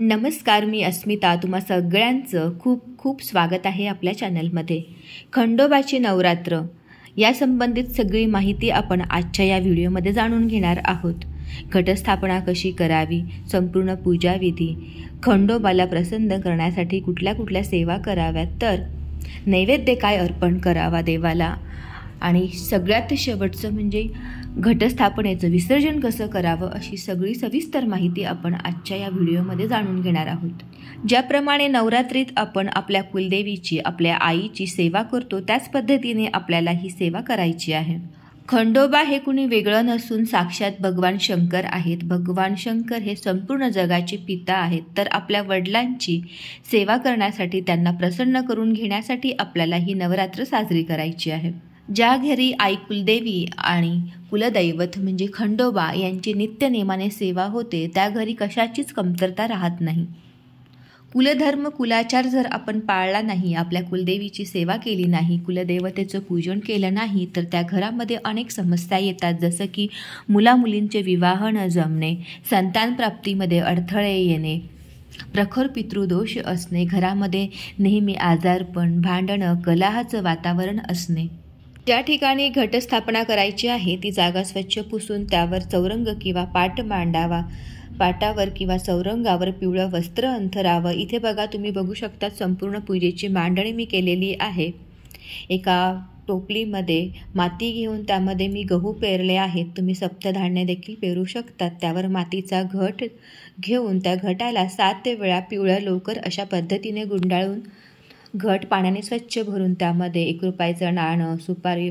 नमस्कार, मी अस्मिता. तुम्हा सगळ्यांचं खूप खूप स्वागत आहे आपल्या चॅनलमध्ये. खंडोबाचे नवरात्र या संबंधित सगळी माहिती आपण आजच्या या व्हिडिओमध्ये जाणून घेणार आहोत. घटस्थापना कशी करावी, संपूर्ण पूजाविधी, खंडोबाला प्रसन्न करण्यासाठी कुठल्या कुठल्या सेवा कराव्यात, तर नैवेद्य काय अर्पण करावा देवाला, आणि सगळ्यात शेवटचं म्हणजे घटस्थापनेचं विसर्जन कसं करावं, अशी सगळी सविस्तर माहिती आपण आजच्या या व्हिडिओमध्ये जाणून घेणार आहोत. ज्याप्रमाणे नवरात्रीत आपण आपल्या कुलदेवीची, आपल्या आईची सेवा करतो, त्याच पद्धतीने आपल्याला ही सेवा करायची आहे. खंडोबा हे कुणी वेगळं नसून साक्षात भगवान शंकर आहेत. भगवान शंकर हे संपूर्ण जगाचे पिता आहेत. तर आपल्या वडिलांची सेवा करण्यासाठी, त्यांना प्रसन्न करून घेण्यासाठी आपल्याला ही नवरात्र साजरी करायची आहे. ज्या घरी आई कुलदेवी आणि कुलदैवत म्हणजे खंडोबा यांची नित्यनेमाने सेवा होते, त्या घरी कशाचीच कमतरता राहत नाही. कुलधर्म, कुलाचार जर आपण पाळला नाही, आपल्या कुलदेवीची सेवा केली नाही, कुलदेवतेचं पूजन केलं नाही, तर त्या घरामध्ये अनेक समस्या येतात. जसं की मुलामुलींचे विवाह न जमणे, संतानप्राप्तीमध्ये अडथळे येणे, प्रखर पितृदोष असणे, घरामध्ये नेहमी आजारपण, भांडणं, कलहाचं वातावरण असणे. ज्या ठिकाणी घटस्थापना करायची आहे ती जागा स्वच्छ पुसून त्यावर चौरंग किंवा पाट मांडावा. पाटावर किंवा चौरंगावर पिवळं वस्त्र अंथरावं. इथे बघा, तुम्ही बघू शकता संपूर्ण पूजेची मांडणी मी केलेली आहे. एका टोपलीमध्ये माती घेऊन त्यामध्ये मी गहू पेरले आहेत. तुम्ही सप्तधान्य देखील पेरू शकतात. त्यावर मातीचा घट घेऊन त्या घटाला 7 वेळा पिवळं लोकर अशा पद्धतीने गुंडाळून घट पाण्याने स्वच्छ भरून त्यामध्ये 1 रुपयाचं नाणं, सुपारी,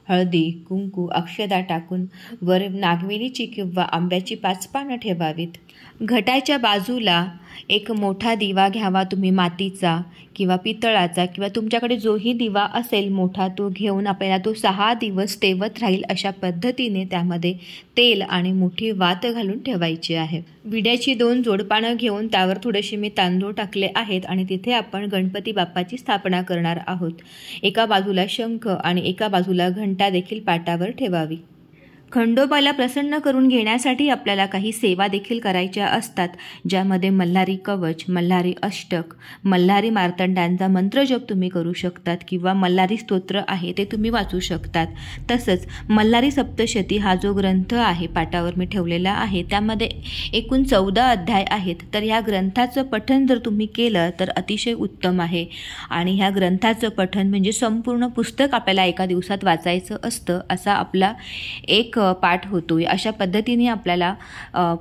हळदी, कुंकू, अक्षदा टाकून वर नागवेलीची किंवा आंब्याची 5 पानं ठेवावीत. घटाच्या बाजूला एक मोठा दिवा घ्यावा तुम्ही, मातीचा किंवा पितळाचा किंवा तुमच्याकडे जोही दिवा असेल मोठा, तो घेऊन आपल्याला तो 6 दिवस तेवत राहील अशा पद्धतीने त्यामध्ये तेल आणि मोठी वात घालून ठेवायची आहे. विड्याची 2 जोडपानं घेऊन त्यावर थोडेसे मी तांदूळ टाकले आहेत आणि तिथे आपण गणपती बाप्पाची स्थापना करणार आहोत. एका बाजूला शंख आणि एका बाजूला घंटा देखील पाटावर ठेवावी. खंडोबाला प्रसन्न करून घेण्यासाठी आपल्याला काही सेवा देखील करायच्या असतात, ज्यामध्ये मल्हारी कवच, मल्हारी अष्टक, मल्हारी मार्तंडांचा मंत्रजप तुम्ही करू शकतात किंवा मल्हारी स्तोत्र आहे ते तुम्ही वाचू शकतात. तसंच मल्हारी सप्तशती हा जो ग्रंथ आहे पाटावर मी ठेवलेला आहे, त्यामध्ये एकूण 14 अध्याय आहेत. तर ह्या ग्रंथाचं पठण जर तुम्ही केलं तर अतिशय उत्तम आहे. आणि ह्या ग्रंथाचं पठण म्हणजे संपूर्ण पुस्तक आपल्याला एका दिवसात वाचायचं असतं, असा आपला एक पाठ होतोय. अशा पद्धतीने आपल्याला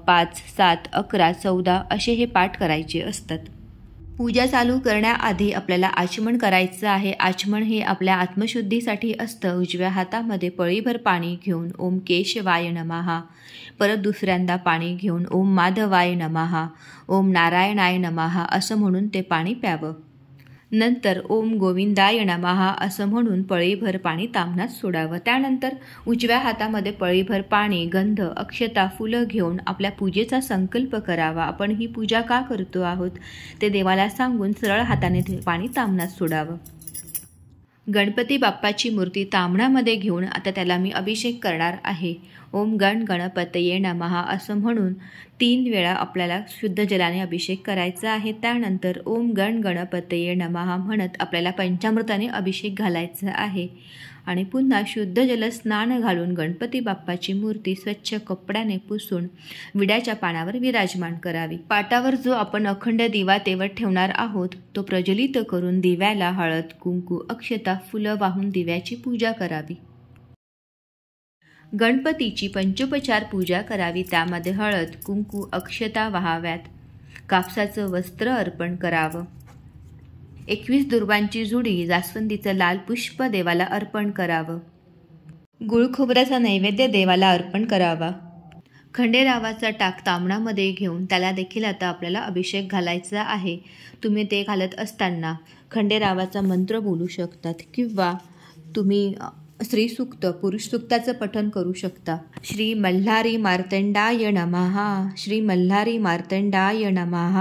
5, 7, 11, 14 असे हे पाठ करायचे असतात. पूजा चालू करण्याआधी आपल्याला आचमन करायचं आहे. आचमन हे आपल्या आत्मशुद्धीसाठी असतं. उजव्या हातामध्ये पळीभर पाणी घेऊन ओम केशवाय नमः, परत दुसऱ्यांदा पाणी घेऊन ओम माधवाय नमः, ओम नारायणाय नमः असं म्हणून ते पाणी प्यावं. नंतर ओम गोविंदाय नमः असं म्हणून पळीभर पाणी ताम्हणात सोडावं. त्यानंतर उजव्या हातामध्ये पळीभर पाणी, गंध, अक्षता, फुलं घेऊन आपल्या पूजेचा संकल्प करावा. आपण ही पूजा का करतो आहोत ते देवाला सांगून सरळ हाताने ते पाणी ताम्हणात सोडावं. गणपती बाप्पाची मूर्ती ताम्हणामध्ये घेऊन आता त्याला मी अभिषेक करणार आहे. ओम गण गणपतये नमः असं म्हणून 3 वेळा आपल्याला शुद्ध जलाने अभिषेक करायचा आहे. त्यानंतर ओम गण गणपतये नमः म्हणत आपल्याला पंचामृताने अभिषेक घालायचा आहे. आणि पुन्हा शुद्ध जल स्नान घालून गणपती बाप्पाची मूर्ती स्वच्छ कपड्याने पुसून विड्याच्या पानावर विराजमान करावी. पाटावर जो आपण अखंड दिवा तेवत ठेवणार आहोत तो प्रज्वलित करून दिव्याला हळद, कुंकू, अक्षता, फुलं वाहून दिव्याची पूजा करावी. गणपतीची पंचोपचार पूजा करावी. त्यामध्ये हळद, कुंकू, अक्षता वाहाव्यात. कापसाचं वस्त्र अर्पण करावं. 21 दुर्वांची जुडी, जास्वंदीचं लाल पुष्प देवाला अर्पण करावं. गुळ खोबऱ्याचा नैवेद्य देवाला अर्पण करावा. खंडेरावाचा टाक ताम्हणामध्ये घेऊन त्याला देखील आता आपल्याला अभिषेक घालायचा आहे. तुम्ही ते घालत असताना खंडेरावाचा मंत्र बोलू शकतात किंवा तुम्ही श्रीसूक्त, पुरुष सूक्ताचं पठण करू शकता. श्री मल्हारी मार्तंडाय नमः, श्री मल्हारी मार्तंडाय नमः.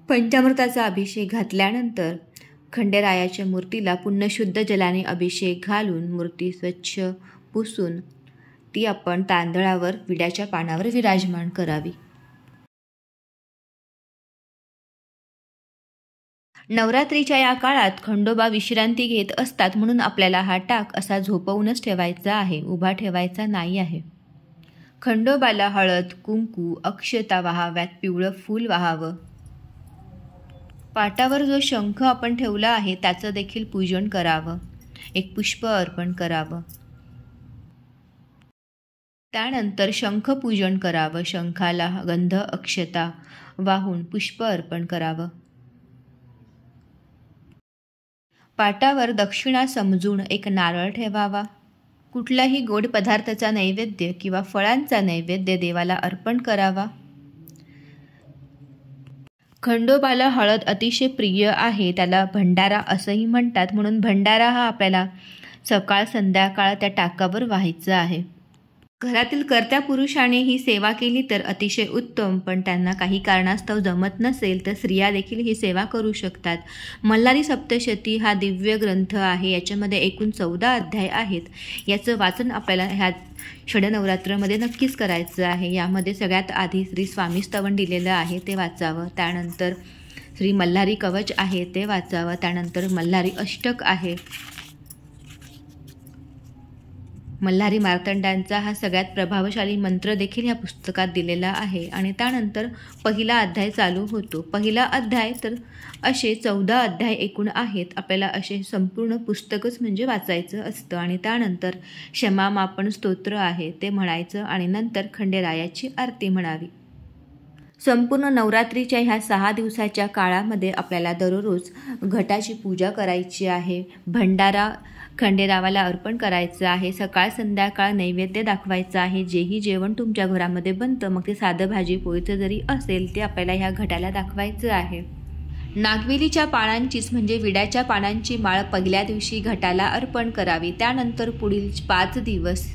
पंचामृताचा अभिषेक घातल्यानंतर खंडेरायाच्या मूर्तीला पुन्हा शुद्ध जलाने अभिषेक घालून मूर्ती स्वच्छ पुसून ती आपण तांदळावर विड्याच्या पानावर विराजमान करावी. नवरात्रीच्या या काळात खंडोबा विश्रांती घेत असतात, म्हणून आपल्याला हा टाक असा झोपवूनच ठेवायचा आहे, उभा ठेवायचा नाही आहे. खंडोबाला हळद, कुंकू, अक्षता वाहाव्यात, पिवळं फूल वाहावं. पाटावर जो शंख आपण ठेवला आहे त्याचं देखील पूजन करावं, एक पुष्प अर्पण करावं. त्यानंतर शंख पूजन करावं, शंखाला गंध अक्षता वाहून पुष्प अर्पण करावं. पाटावर दक्षिणा समजून एक नारळ ठेवावा. कुठल्याही गोड पदार्थाचा नैवेद्य किंवा फळांचा नैवेद्य देवाला अर्पण करावा. खंडोबाला हळद अतिशय प्रिय आहे, त्याला भंडारा असंही म्हणतात, म्हणून भंडारा हा आपल्याला सकाळ संध्याकाळ त्या टाकावर व्हायचा आहे. घरातील कर्त्या पुरुषाने ही सेवा केली तर अतिशय उत्तम, पण त्यांना काही कारणास्तव जमत नसेल तर स्त्रिया देखील ही सेवा करू शकतात. मल्हारी सप्तशती हा दिव्य ग्रंथ आहे, याच्यामध्ये एकूण 14 अध्याय आहेत. याचं वाचन आपल्याला ह्या षडनवरात्रमध्ये नक्कीच करायचं आहे. यामध्ये सगळ्यात आधी श्री स्वामी स्तवन दिलेलं आहे ते वाचावं, त्यानंतर श्री मल्हारी कवच आहे ते वाचावं, त्यानंतर मल्हारी अष्टक आहे, मल्हारी मार्तंडांचा हा सगळ्यात प्रभावशाली मंत्र देखील या पुस्तकात दिलेला आहे. आणि त्यानंतर पहिला अध्याय चालू होतो. पहिला अध्याय तर असे 14 अध्याय एकूण आहेत. आपल्याला असे संपूर्ण पुस्तकच म्हणजे वाचायचं असतं. आणि त्यानंतर क्षमामापन स्तोत्र आहे ते म्हणायचं आणि नंतर खंडेरायाची आरती म्हणावी. संपूर्ण नवरात्रीच्या ह्या 6 दिवसाच्या काळामध्ये आपल्याला दररोज घटाची पूजा करायची आहे, भंडारा खंडेरावाला अर्पण करायचं आहे, सकाळ संध्याकाळ नैवेद्य दाखवायचं आहे. जेही जेवण तुमच्या घरामध्ये बनतं, मग ते साधं भाजी पोळीचं जरी असेल ते आपल्याला ह्या घटाला दाखवायचं आहे. नागवेलीच्या पानांचीच म्हणजे विड्याच्या पानांची माळ पहिल्या दिवशी घटाला अर्पण करावी. त्यानंतर पुढील 5 दिवस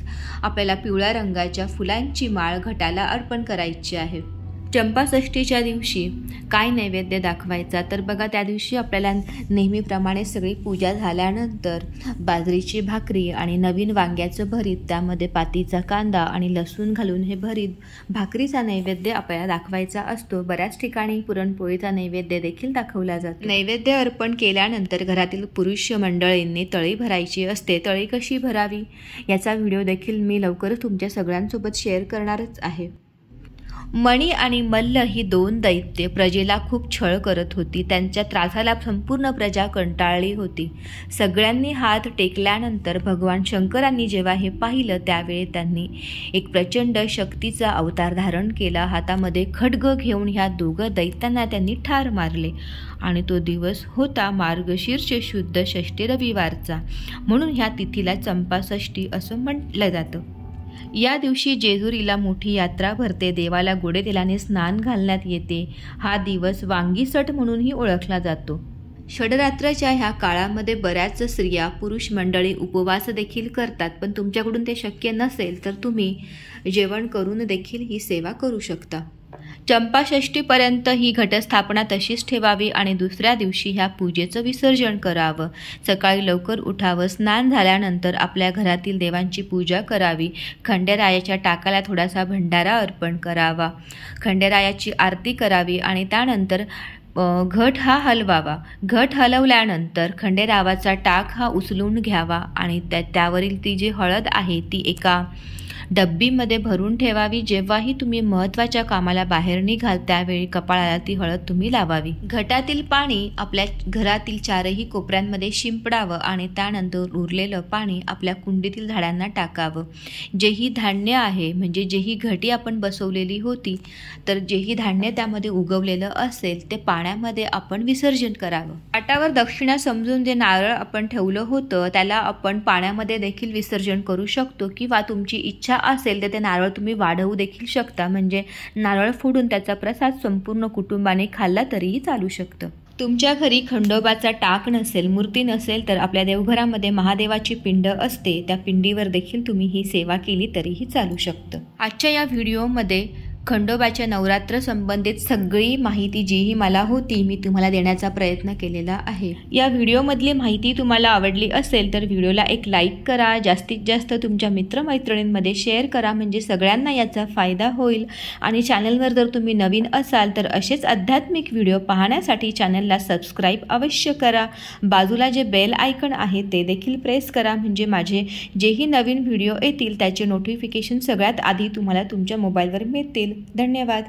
आपल्याला पिवळ्या रंगाच्या फुलांची माळ घटाला अर्पण करायची आहे. चंपाषष्ठीच्या दिवशी काय नैवेद्य दाखवायचा, तर बघा त्या दिवशी आपल्याला नेहमीप्रमाणे सगळी पूजा झाल्यानंतर बाजरीची भाकरी आणि नवीन वांग्याचं भरीत, त्यामध्ये पातीचा कांदा आणि लसूण घालून हे भरीत भाकरीचा नैवेद्य आपल्याला दाखवायचा असतो. बऱ्याच ठिकाणी पुरणपोळीचा नैवेद्य देखील दाखवला जातो. नैवेद्य अर्पण केल्यानंतर घरातील पुरुष मंडळींनी तळी भरायची असते. तळी कशी भरावी याचा व्हिडिओ देखील मी लवकरच तुमच्या सगळ्यांसोबत शेअर करणारच आहे. मणी आणि मल्ल ही 2 दैत्य प्रजेला खूप छळ करत होती. त्यांच्या त्रासाला संपूर्ण प्रजा कंटाळली होती. सगळ्यांनी हात टेकल्यानंतर भगवान शंकरांनी जेव्हा हे पाहिलं त्यावेळी त्यांनी एक प्रचंड शक्तीचा अवतार धारण केला. हातामध्ये खड्ग घेऊन ह्या 2 दैत्यांना त्यांनी ठार मारले. आणि तो दिवस होता मार्गशीर्ष शुद्ध षष्ठी रविवारचा, म्हणून ह्या तिथीला चंपाषष्ठी असं म्हटलं जातं. या दिवशी जेजुरीला मोठी यात्रा भरते. देवाला गोडे तेलाने स्नान घालण्यात येते. हा दिवस वांगीसट म्हणूनही ओळखला जातो. षडरात्राच्या ह्या काळामध्ये बऱ्याच स्त्रिया पुरुष मंडळी उपवास देखील करतात, पण तुमच्याकडून ते शक्य नसेल तर तुम्ही जेवण करून देखील ही सेवा करू शकता. चंपाषष्ठीपर्यंत ही घटस्थापना तशीच ठेवावी आणि दुसऱ्या दिवशी ह्या पूजेचं विसर्जन करावं. सकाळी लवकर उठावं, स्नान झाल्यानंतर आपल्या घरातील देवांची पूजा करावी. खंडेरायाच्या टाकाला थोडासा भंडारा अर्पण करावा, खंडेरायाची आरती करावी आणि त्यानंतर घट हा हलवावा. घट हलवल्यानंतर खंडेरावाचा टाक हा उचलून घ्यावा आणि त्यावरील ती जी हळद आहे ती एका डब्बीमध्ये भरून ठेवावी. जेव्हाही तुम्ही महत्त्वाच्या कामाला बाहेर निघाल त्यावेळी कपाळाला ती हळद तुम्ही लावावी. घटातील पाणी आपल्या घरातील 4ही कोपऱ्यांमध्ये शिंपडावं आणि त्यानंतर उरलेलं पाणी आपल्या कुंडीतील झाडांना टाकावं. जेही धान्य आहे म्हणजे जेही घटी आपण बसवलेली होती तर जेही धान्य त्यामध्ये उगवलेलं असेल ते पाण्यामध्ये आपण विसर्जन करावं. पाटावर दक्षिणा समजून जे नारळ आपण ठेवलं होतं त्याला आपण पाण्यामध्ये देखील विसर्जन करू शकतो किंवा तुमची इच्छा असेल तर ते नारळ तुम्ही वाढवू देखील शकता, म्हणजे नारळ फोडून त्याचा प्रसाद संपूर्ण कुटुंबाने खाल्ला तरीही चालू शकतं. तुमच्या घरी खंडोबाचा टाक नसेल, मूर्ती नसेल तर आपल्या देवघरामध्ये महादेवाची पिंड असते, त्या पिंडीवर देखील तुम्ही ही सेवा केली तरीही चालू शकतं. आजच्या या व्हिडिओमध्ये खंडोबाच्या नवरात्र संबंधित सगळी माहिती जीही मला होती मी तुम्हाला देण्याचा प्रयत्न केलेला आहे। या व्हिडिओमधली माहिती तुम्हाला आवडली असेल तर व्हिडिओला एक लाईक करा, जास्तीत जास्त तुमच्या मित्रमैत्रिणींमध्ये शेअर करा म्हणजे सगळ्यांना याचा फायदा होईल। आणि चॅनलवर जर तुम्ही नवीन असाल तर असेच आध्यात्मिक व्हिडिओ पाहण्यासाठी चॅनलला सबस्क्राईब अवश्य करा। बाजूला जे बेल आयकॉन आहे ते देखील प्रेस करा म्हणजे माझे जेही नवीन व्हिडिओ येतील त्याचे नोटिफिकेशन सगळ्यात आधी तुम्हाला तुमच्या मोबाईलवर मिळतील। धन्यवाद।